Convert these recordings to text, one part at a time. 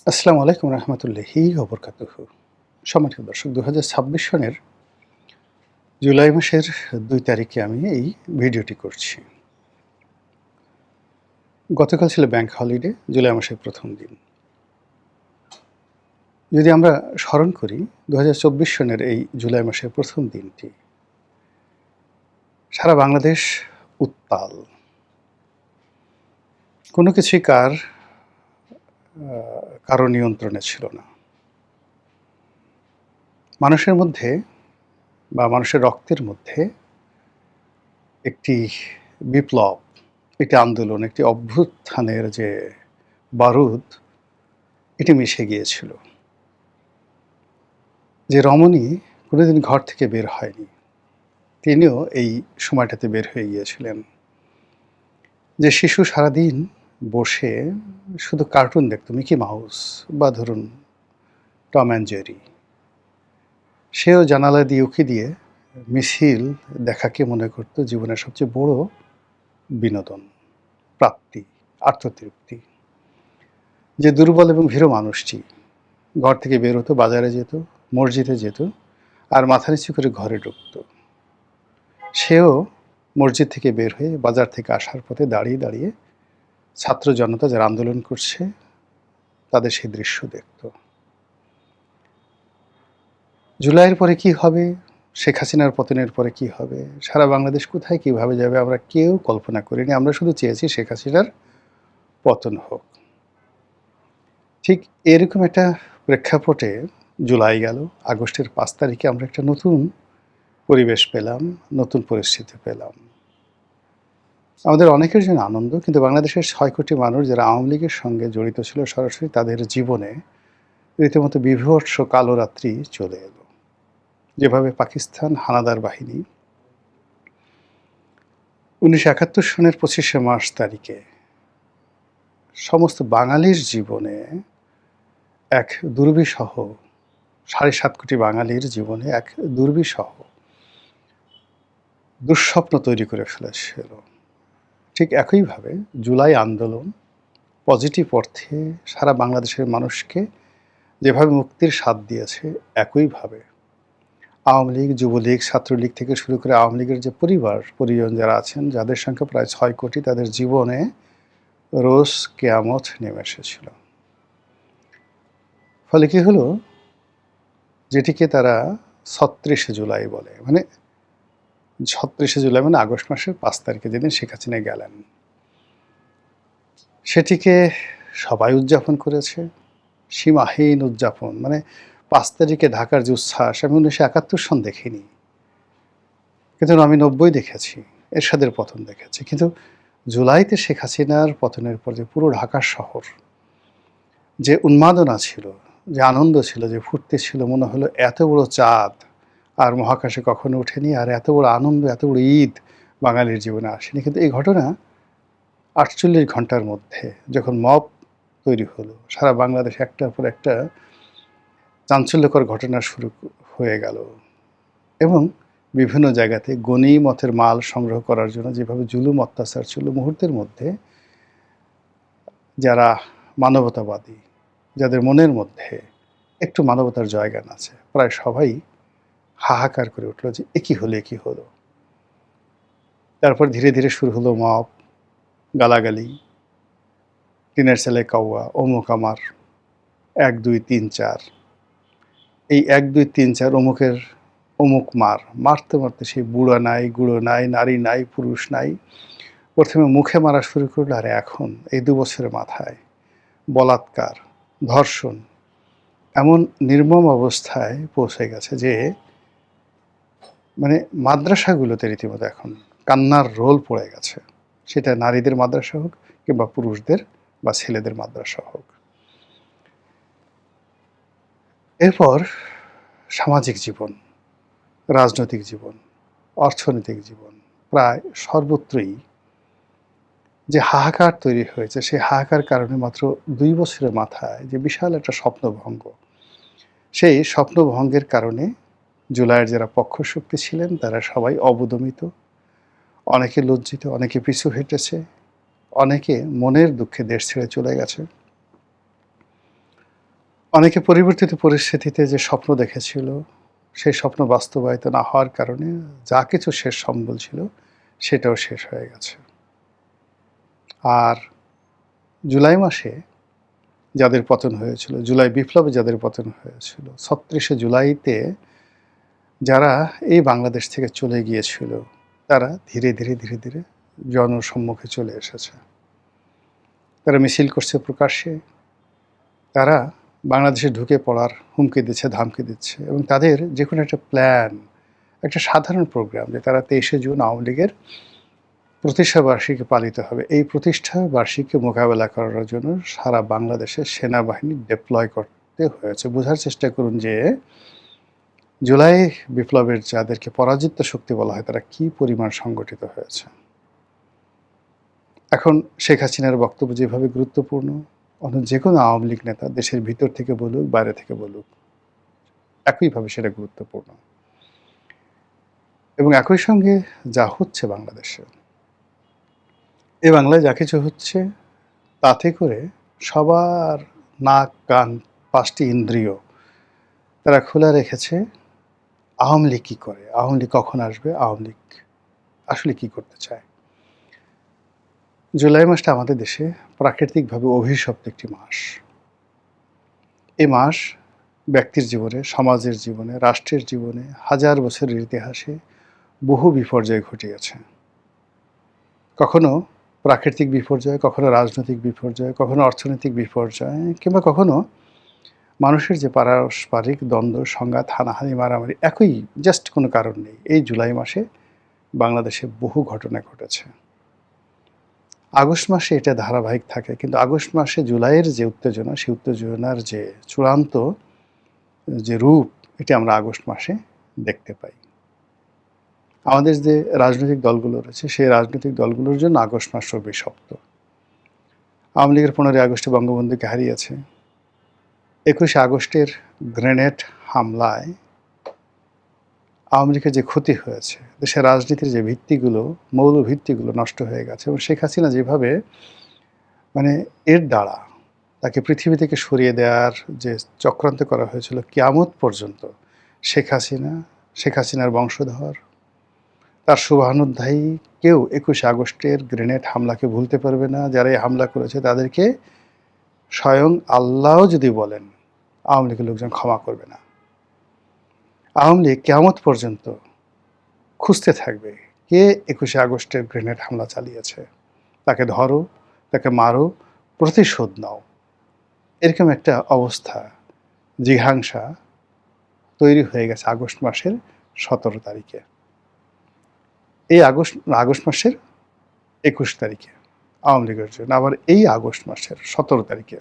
আসসালামু আলাইকুম রহমতুল্লাহি ওবরকাতুহু। সম্মানিত দর্শক, ২০২৬ সনের জুলাই মাসের ২ তারিখে আমি এই ভিডিওটি করছি। গতকাল ছিল ব্যাংক হলিডে, জুলাই মাসের প্রথম দিন। যদি আমরা স্মরণ করি ২০২৪ সনের এই জুলাই মাসের প্রথম দিনটি, সারা বাংলাদেশ উত্তাল। কোনো কিছুই কারো নিয়ন্ত্রণে ছিল না। মানুষের মধ্যে বা মানুষের রক্তের মধ্যে একটি বিপ্লব, একটি আন্দোলন, একটি অভ্যুত্থানের যে বারুদ, এটি মিশে গিয়েছিল। যে রমণী কোনোদিন ঘর থেকে বের হয়নি, তিনিও এই সময়টাতে বের হয়ে গিয়েছিলেন। যে শিশু সারাদিন বসে শুধু কার্টুন দেখত, মিকি মাউস বা ধরুন টম অ্যান্ড জেরি, সেও জানালা দিয়ে উঁকি দিয়ে মিছিল দেখাকে মনে করত জীবনের সবচেয়ে বড় বিনোদন, প্রাপ্তি, আত্মতৃপ্তি। যে দুর্বল এবং ভীরু মানুষটি ঘর থেকে বের হতো, বাজারে যেত, মসজিদে যেত, আর মাথা নিচু করে ঘরে ঢুকত, সেও মসজিদ থেকে বের হয়ে বাজার থেকে আসার পথে দাঁড়িয়ে দাঁড়িয়ে ছাত্র জনতা যারা আন্দোলন করছে তাদের সেই দৃশ্য দেখত। জুলাইয়ের পরে কি হবে, শেখ হাসিনার পতনের পরে কি হবে, সারা বাংলাদেশ কোথায় কিভাবে যাবে, আমরা কেউ কল্পনা করিনি। আমরা শুধু চেয়েছি শেখ হাসিনার পতন হোক। ঠিক এরকম একটা প্রেক্ষাপটে জুলাই গেল, আগস্টের ৫ তারিখে আমরা একটা নতুন পরিবেশ পেলাম, নতুন পরিস্থিতি পেলাম। আমাদের অনেকের জন্য আনন্দ, কিন্তু বাংলাদেশের ৬ কোটি মানুষ যারা আওয়ামী লীগের সঙ্গে জড়িত ছিল সরাসরি, তাদের জীবনে রীতিমতো বীভৎস কালো রাত্রি চলে এলো। যেভাবে পাকিস্তান হানাদার বাহিনী ১৯৭১ সনের ২৫শে মার্চ তারিখে সমস্ত বাঙালির জীবনে এক দুর্বিষহ, ৭.৫ কোটি বাঙালির জীবনে এক দুর্বিষহ দুঃস্বপ্ন তৈরি করে ফেলেছিল। ঠিক একইভাবে জুলাই আন্দোলন পজিটিভ অর্থে সারা বাংলাদেশের মানুষকে যেভাবে মুক্তির স্বাদ দিয়েছে, একইভাবে আওয়ামী লীগ, যুবলীগ, ছাত্রলীগ থেকে শুরু করে আওয়ামী লীগের যে পরিজন যারা আছেন, যাদের সংখ্যা প্রায় ৬ কোটি, তাদের জীবনে রোজ কেয়ামত নেমে এসেছিল। ফলে কি হলো, যেটিকে তারা ৩৬শে জুলাই বলে, মানে ৩৬শে জুলাই মানে আগস্ট মাসের ৫ তারিখে যেদিন শেখ হাসিনা গেলেন, সেটিকে সবাই উদযাপন করেছে, সীমাহীন উদযাপন। মানে ৫ তারিখে ঢাকার যে উচ্ছ্বাস, আমি ১৯৭১ সন দেখিনি, কিন্তু আমি ৯০ দেখেছি, এরশাদের পতন দেখেছি। কিন্তু জুলাইতে শেখ হাসিনার পতনের পর যে পুরো ঢাকা শহর যে উন্মাদনা ছিল, যে আনন্দ ছিল, যে ফুর্তি ছিল, মনে হলো এত বড় চাঁদ আর মহাকাশে কখনো ওঠেনি, আর এত বড় আনন্দ, এত বড় ঈদ বাঙালির জীবনে আসেনি। কিন্তু এই ঘটনা ৪৮ ঘন্টার মধ্যে যখন মব তৈরি হলো, সারা বাংলাদেশে একটার পর একটা চাঞ্চল্যকর ঘটনা শুরু হয়ে গেল, এবং বিভিন্ন জায়গাতে গনিমতের মাল সংগ্রহ করার জন্য যেভাবে জুলুম অত্যাচার ছিল, মুহূর্তের মধ্যে যারা মানবতাবাদী, যাদের মনের মধ্যে একটু মানবতার জয়গান আছে, প্রায় সবাই হাহাকার করে উঠল যে এ কী হলো, এ কী হলো। তারপর ধীরে ধীরে শুরু হলো মব, গালাগালি, টিনের ছেলে কাউয়া, অমুক আমার, ১ ২ ৩ ৪। এই ১ ২ ৩ ৪ অমুকের অমুক মারতে মারতে সেই বুড়া নাই, গুঁড়ো নাই, নারী নাই, পুরুষ নাই। প্রথমে মুখে মারা শুরু করলো, আর এখন এই ২ বছরের মাথায় বলাৎকার, ধর্ষণ এমন নির্মম অবস্থায় পৌঁছে গেছে যে মানে মাদ্রাসাগুলোতে রীতিমতো এখন কান্নার রোল পড়ে গেছে। সেটা নারীদের মাদ্রাসা হোক কিংবা পুরুষদের বা ছেলেদের মাদ্রাসা হোক। এরপর সামাজিক জীবন, রাজনৈতিক জীবন, অর্থনৈতিক জীবন, প্রায় সর্বত্রই যে হাহাকার তৈরি হয়েছে, সেই হাহাকার কারণে মাত্র ২ বছরের মাথায় যে বিশাল একটা স্বপ্নভঙ্গ, সেই স্বপ্নভঙ্গের কারণে জুলাইয়ের যারা পক্ষশক্তি ছিলেন তারা সবাই অবদমিত, অনেকে লজ্জিত, অনেকে পিছু হেঁটেছে, অনেকে মনের দুঃখে দেশ ছেড়ে চলে গেছে। অনেকে পরিবর্তিত পরিস্থিতিতে যে স্বপ্ন দেখেছিল, সেই স্বপ্ন বাস্তবায়িত না হওয়ার কারণে যা কিছু শেষ সম্বল ছিল, সেটাও শেষ হয়ে গেছে। আর জুলাই মাসে যাদের পতন হয়েছিল, জুলাই বিপ্লবে যাদের পতন হয়েছিল, ৩৬শে জুলাইতে যারা এই বাংলাদেশ থেকে চলে গিয়েছিল, তারা ধীরে ধীরে ধীরে ধীরে জনসম্মুখে চলে এসেছে। তারা মিছিল করছে প্রকাশ্যে, তারা বাংলাদেশে ঢুকে পড়ার হুমকি দিচ্ছে, ধামকি দিচ্ছে, এবং তাদের যে কোনো একটা প্ল্যান, একটা সাধারণ প্রোগ্রাম যে তারা ২৩শে জুন আওয়ামী লীগের প্রতিষ্ঠা বার্ষিকী পালিত হবে, এই প্রতিষ্ঠা বার্ষিকী মোকাবেলা করার জন্য সারা বাংলাদেশে সেনাবাহিনী ডিপ্লয় করতে হয়েছে। বোঝার চেষ্টা করুন যে জুলাই বিপ্লবের যাদেরকে পরাজিত শক্তি বলা হয়, তারা কি পরিমাণ সংগঠিত হয়েছে। এখন শেখ হাসিনার বক্তব্য যেভাবে গুরুত্বপূর্ণ, অন্য যে কোনো আওয়ামী লীগ নেতা দেশের ভিতর থেকে বলুক, বাইরে থেকে বলুক, একইভাবে সেটা গুরুত্বপূর্ণ। এবং একই সঙ্গে যা হচ্ছে বাংলাদেশে, এ বাংলায় যা কিছু হচ্ছে, তাতে করে সবার নাক, কান, ৫টি ইন্দ্রিয় তারা খোলা রেখেছে। আওয়ামী লীগ কী করে, আওয়ামী লীগ কখন আসবে, আওয়ামী লীগ আসলে কী করতে চায়। জুলাই মাসটা আমাদের দেশে প্রাকৃতিকভাবে অভিশপ্ত একটি মাস। এই মাস ব্যক্তির জীবনে, সমাজের জীবনে, রাষ্ট্রের জীবনে হাজার বছরের ইতিহাসে বহু বিপর্যয় ঘটিয়েছে। কখনো প্রাকৃতিক বিপর্যয়, কখনো রাজনৈতিক বিপর্যয়, কখনো অর্থনৈতিক বিপর্যয়, কিংবা কখনো মানুষের যে পারস্পরিক দ্বন্দ্ব, সংঘাত, হানাহানি, মারামারি, একই জাস্ট কোনো কারণ নেই। এই জুলাই মাসে বাংলাদেশে বহু ঘটনা ঘটেছে। আগস্ট মাসে এটা ধারাবাহিক থাকে, কিন্তু আগস্ট মাসে জুলাইয়ের যে উত্তেজনা, সেই উত্তেজনার যে চূড়ান্ত যে রূপ, এটি আমরা আগস্ট মাসে দেখতে পাই। আমাদের যে রাজনৈতিক দলগুলো রয়েছে, সেই রাজনৈতিক দলগুলোর জন্য আগস্ট মাস অভিশপ্ত। আওয়ামী লীগের 15ই আগস্টে বঙ্গবন্ধুকে হারিয়েছে। 21শে আগস্টের গ্রেনেড হামলায় আওয়ামী লীগের যে ক্ষতি হয়েছে, দেশের রাজনীতির যে ভিত্তিগুলো, মৌল ভিত্তিগুলো নষ্ট হয়ে গেছে, এবং শেখ হাসিনা যেভাবে মানে এর দ্বারা তাকে পৃথিবী থেকে সরিয়ে দেওয়ার যে চক্রান্ত করা হয়েছিল কিয়ামত পর্যন্ত, শেখ হাসিনার বংশধর, তার শুভানুধ্যায়ী কেউ 21শে আগস্টের গ্রেনেড হামলাকে ভুলতে পারবে না। যারা এই হামলা করেছে তাদেরকে স্বয়ং আল্লাহও যদি বলেন, আওয়ামী লীগের লোকজন ক্ষমা করবে না। আওয়ামী লীগ কিয়ামত পর্যন্ত খুঁজতে থাকবে কে 21শে আগস্টের গ্রেনেড হামলা চালিয়েছে, তাকে ধরো, তাকে মারো, প্রতিশোধ নাও। এরকম একটা অবস্থা, জিঘাংসা তৈরি হয়ে গেছে আগস্ট মাসের 17 তারিখে। এই আগস্ট মাসের 21 তারিখে আওয়ামী লীগের জন্য, আবার এই আগস্ট মাসের 17 তারিখে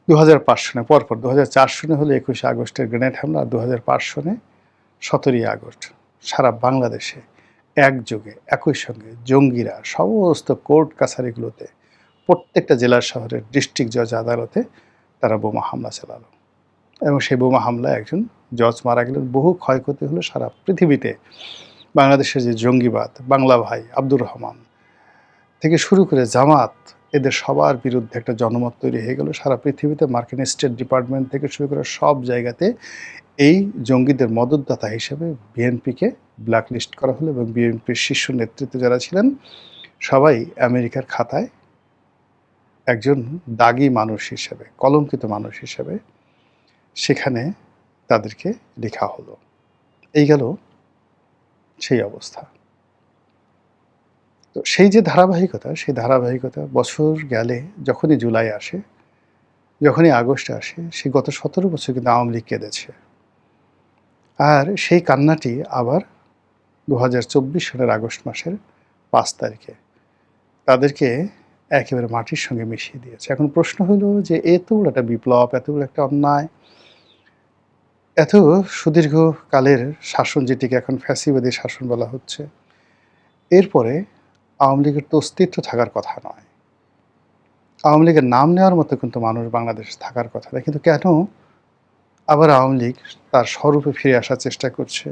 2005 সনে, পরপর 2004 সনে হলো 21শে আগস্টের গ্রেনেড হামলা, আর 2005 সনে 17ই আগস্ট সারা বাংলাদেশে একযোগে একই সঙ্গে জঙ্গিরা সমস্ত কোর্ট কাছারিগুলোতে, প্রত্যেকটা জেলা শহরের ডিস্ট্রিক্ট জজ আদালতে তারা বোমা হামলা চালালো, এবং সেই বোমা হামলায় একজন জজ মারা গেলেন। বহু ক্ষয়ক্ষতি হলো সারা পৃথিবীতে। বাংলাদেশের যে জঙ্গিবাদ, বাংলা ভাই, আব্দুর রহমান থেকে শুরু করে জামাত, এদের সবার বিরুদ্ধে একটা জনমত তৈরি হয়ে গেল সারা পৃথিবীতে। মার্কিন স্টেট ডিপার্টমেন্ট থেকে শুরু করে সব জায়গাতে এই জঙ্গিদের মদতদাতা হিসেবে বিএনপিকে ব্ল্যাকলিস্ট করা হলো, এবং বিএনপির শীর্ষ নেতৃত্বে যারা ছিলেন সবাই আমেরিকার খাতায় একজন দাগী মানুষ হিসেবে, কলঙ্কিত মানুষ হিসেবে সেখানে তাদেরকে লেখা হলো। এই গেল সেই অবস্থা। তো সেই যে ধারাবাহিকতা, সেই ধারাবাহিকতা বছর গেলে যখনই জুলাই আসে, যখনই আগস্ট আসে, সেই গত 17 বছর কিন্তু আওয়ামী লীগ কেঁদেছে। আর সেই কান্নাটি আবার 2024 সালের আগস্ট মাসের 5 তারিখে তাদেরকে একেবারে মাটির সঙ্গে মিশিয়ে দিয়েছে। এখন প্রশ্ন হলো যে এত বড় একটা বিপ্লব, এত বড় একটা অন্যায়, এত সুদীর্ঘকালের শাসন, যেটিকে এখন ফ্যাসিবাদী শাসন বলা হচ্ছে, এরপরে আওয়ামী লীগের তো অস্তিত্ব থাকার কথা নয়, আওয়ামী লীগের নাম নেওয়ার মতো কিন্তু মানুষ বাংলাদেশে থাকার কথা না। কিন্তু কেন আবার আওয়ামী লীগ তার স্বরূপে ফিরে আসার চেষ্টা করছে?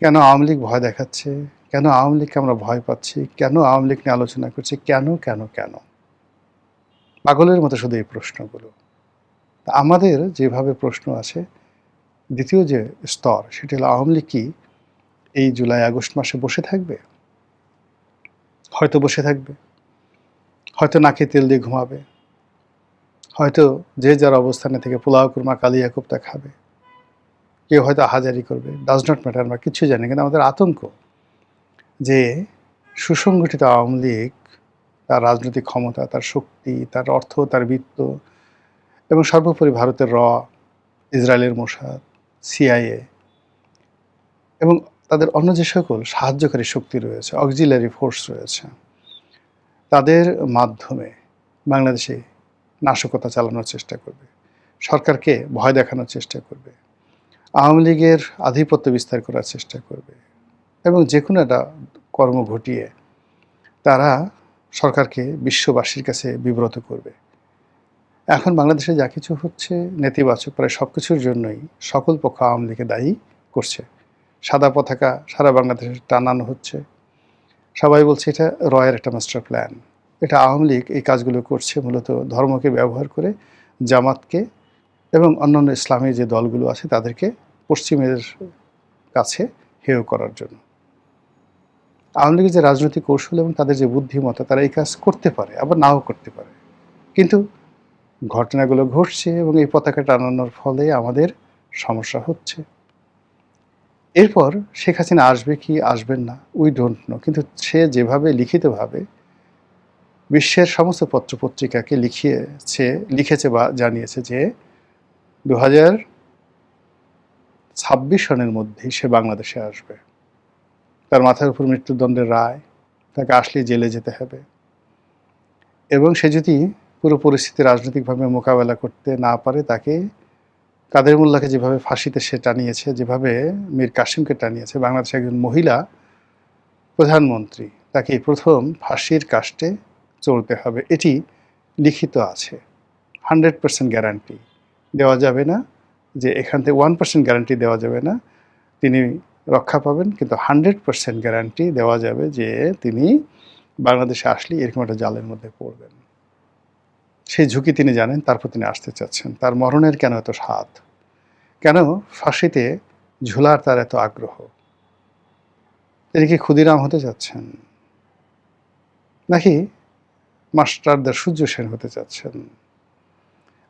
কেন আওয়ামী লীগ ভয় দেখাচ্ছে? কেন আওয়ামী লীগকে আমরা ভয় পাচ্ছি? কেন আওয়ামী লীগ নিয়ে আলোচনা করছি? কেন কেন কেন? পাগলের মতো শুধু এই প্রশ্নগুলো। আমাদের যেভাবে প্রশ্ন আছে, দ্বিতীয় যে স্তর সেটি হলো আওয়ামী লীগ কি এই জুলাই আগস্ট মাসে বসে থাকবে? হয়তো বসে থাকবে, হয়তো নাকে তেল দিয়ে ঘুমাবে, হয়তো যে যার অবস্থানে থেকে পোলাও কুরমা কালিয়া কোপ্তা খাবে, কেউ হয়তো আহাজারি করবে, ডাজ নট ম্যাটার, আমরা কিচ্ছু জানি। কিন্তু আমাদের আতঙ্ক যে সুসংগঠিত আওয়ামী লীগ তার রাজনৈতিক ক্ষমতা, তার শক্তি, তার অর্থ, তার বিত্ত এবং সর্বোপরি ভারতের ইসরায়েলের মোসাদ, সিআইএ এবং তাদের অন্য যে সকল সাহায্যকারী শক্তি রয়েছে, অক্সিলারি ফোর্স রয়েছে, তাদের মাধ্যমে বাংলাদেশে নাশকতা চালানোর চেষ্টা করবে, সরকারকে ভয় দেখানোর চেষ্টা করবে, আওয়ামী লীগের আধিপত্য বিস্তার করার চেষ্টা করবে এবং যে কোনো একটা কর্ম ঘটিয়ে তারা সরকারকে বিশ্ববাসীর কাছে বিব্রত করবে। এখন বাংলাদেশে যা কিছু হচ্ছে নেতিবাচক প্রায় সব কিছুর জন্যই সকল পক্ষ আওয়ামী লীগকে দায়ী করছে। সাদা পতাকা সারা বাংলাদেশে টানানো হচ্ছে, সবাই বলছে এটা রয়ের একটা মাস্টার প্ল্যান। এটা আওয়ামী লীগ এই কাজগুলো করছে মূলত ধর্মকে ব্যবহার করে, জামাতকে এবং অন্যান্য ইসলামী যে দলগুলো আছে তাদেরকে পশ্চিমের কাছে হেয় করার জন্য। আওয়ামী লীগের যে রাজনৈতিক কৌশল এবং তাদের যে বুদ্ধিমত্তা, তারা এই কাজ করতে পারে, আবার নাও করতে পারে, কিন্তু ঘটনাগুলো ঘটছে এবং এই পতাকা টানানোর ফলে আমাদের সমস্যা হচ্ছে। এরপর শেখ হাসিনা আসবে কি আসবেন না উই ডোন্ট নো, কিন্তু সে যেভাবে লিখিতভাবে বিশ্বের সমস্ত পত্রপত্রিকাকে লিখেছে বা জানিয়েছে যে 2026 সনের মধ্যেই সে বাংলাদেশে আসবে, তার মাথার উপর মৃত্যুদণ্ডের রায়, তাকে আসলেই জেলে যেতে হবে এবং সে যদি পুরো পরিস্থিতি রাজনৈতিকভাবে মোকাবেলা করতে না পারে, তাকে কাদের মোল্লাকে যেভাবে ফাঁসিতে সে টানিয়েছে, যেভাবে মীর কাসিমকে টানিয়েছে, বাংলাদেশের একজন মহিলা প্রধানমন্ত্রী, তাকে প্রথম ফাঁসির কাস্টে চলতে হবে। এটি লিখিত আছে, 100% গ্যারান্টি দেওয়া যাবে না যে এখান থেকে 1% গ্যারান্টি দেওয়া যাবে না তিনি রক্ষা পাবেন, কিন্তু 100% গ্যারান্টি দেওয়া যাবে যে তিনি বাংলাদেশে আসলে এরকম একটা জালের মধ্যে পড়বেন। সেই ঝুঁকি তিনি জানেন, তারপর তিনি আসতে চাচ্ছেন। তার মরণের কেন এত স্বাদ, কেন ফাঁসিতে ঝুলার তার এত আগ্রহ? তিনি কি ক্ষুদিরাম হতে চাচ্ছেন, নাকি মাস্টারদার সূর্য সেন হতে চাচ্ছেন,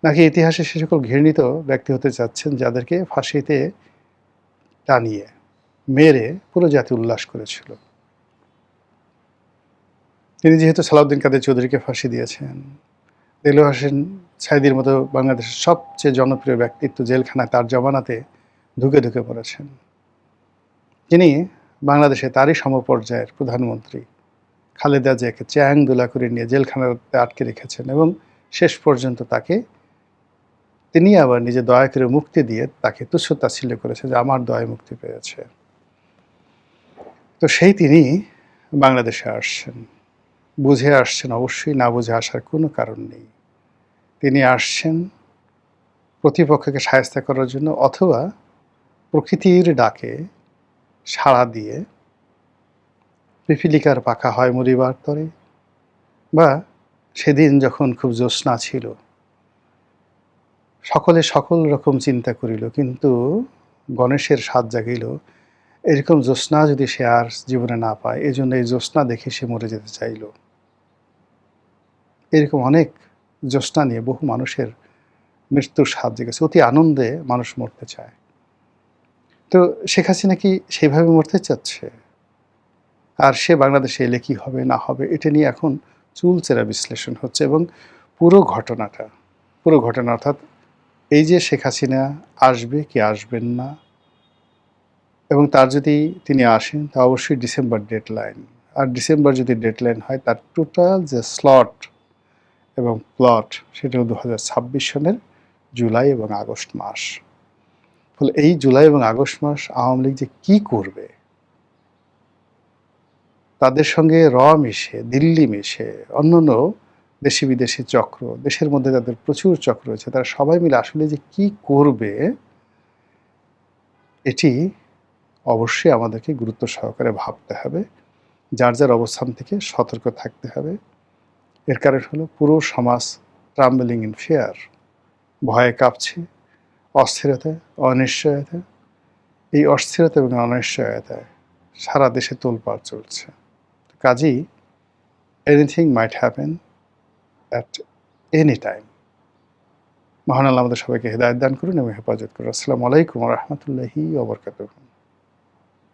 নাকি ইতিহাসে সে সকল ঘৃণিত ব্যক্তি হতে চাচ্ছেন যাদেরকে ফাঁসিতে টানিয়ে মেরে পুরো জাতি উল্লাস করেছিল? তিনি যেহেতু সালাউদ্দিন কাদের চৌধুরীকে ফাঁসি দিয়েছেন, দেলোয়ার হোসেন সাঈদীর মতো বাংলাদেশের সবচেয়ে জনপ্রিয় ব্যক্তিত্ব জেলখানায় তার জমানাতে ঢুকে ঢুকে পড়েছেন, তিনি বাংলাদেশে তারই সমপর্যায়ের প্রধানমন্ত্রী খালেদা জিয়াকে চ্যাং দোলা করে নিয়ে জেলখানাতে আটকে রেখেছেন এবং শেষ পর্যন্ত তাকে তিনি আবার নিজে দয়া করে মুক্তি দিয়ে তাকে তুচ্ছ-তাচ্ছিল্য করেছে যে আমার দয়ায় মুক্তি পেয়েছে। তো সেই তিনি বাংলাদেশে আসছেন, বুঝে আসছেন, অবশ্যই না বুঝে আসার কোনো কারণ নেই। তিনি আসছেন প্রতিপক্ষকে শায়েস্তা করার জন্য, অথবা প্রকৃতির ডাকে সাড়া দিয়ে পিপীলিকার পাখা হয় মরিবার তরে, বা সেদিন যখন খুব জ্যোৎস্না ছিল, সকলে সকল রকম চিন্তা করিল কিন্তু গণেশের স্বাদ জাগিল, এরকম জ্যোৎস্না যদি সে আর জীবনে না পায়, এই জন্য এই জ্যোৎস্না দেখে সে মরে যেতে চাইল। এরকম অনেক জ্যোৎস্না নিয়ে বহু মানুষের মৃত্যুর স্বাদ জেগেছে, অতি আনন্দে মানুষ মরতে চায়। তো শেখ হাসিনা কি সেইভাবে মরতে চাচ্ছে? আর সে বাংলাদেশে এলে কী হবে না হবে, এটা নিয়ে এখন চুলচেরা বিশ্লেষণ হচ্ছে। এবং পুরো ঘটনা অর্থাৎ এই যে শেখ হাসিনা আসবে কি আসবেন না, এবং তার যদি তিনি আসেন তা অবশ্যই ডিসেম্বর ডেডলাইন, আর ডিসেম্বর যদি ডেডলাইন হয় তার টোটাল যে স্লট এবং প্লট সেটা 2026 সনের জুলাই এবং আগস্ট মাস। ফলে এই জুলাই এবং আগস্ট মাস আওয়ামী লীগ যে কী করবে, তাদের সঙ্গে মিশে, দিল্লি মিশে, অন্যান্য দেশি বিদেশি চক্র, দেশের মধ্যে তাদের প্রচুর চক্র রয়েছে, তারা সবাই মিলে আসলে যে কী করবে, এটি অবশ্যই আমাদেরকে গুরুত্ব সহকারে ভাবতে হবে, যার যার অবস্থান থেকে সতর্ক থাকতে হবে। এর কারণ হলো পুরো সমাজ ট্রাম্বলিং ইন ফিয়ার, ভয়ে কাঁপছি, অস্থিরতায়, অনিশ্চয়তায়। এই অস্থিরতা এবং অনিশ্চয়তায় সারা দেশে তোলপাড় চলছে। কাজেই anything might happen at any time. মহান আল্লাহ আমাদের সবাইকে হেদায়েত দান করুন এবং হেফাজত করুন। আসসালামু আলাইকুম ওয়া রাহমাতুল্লাহি ওয়া বারাকাতুহু।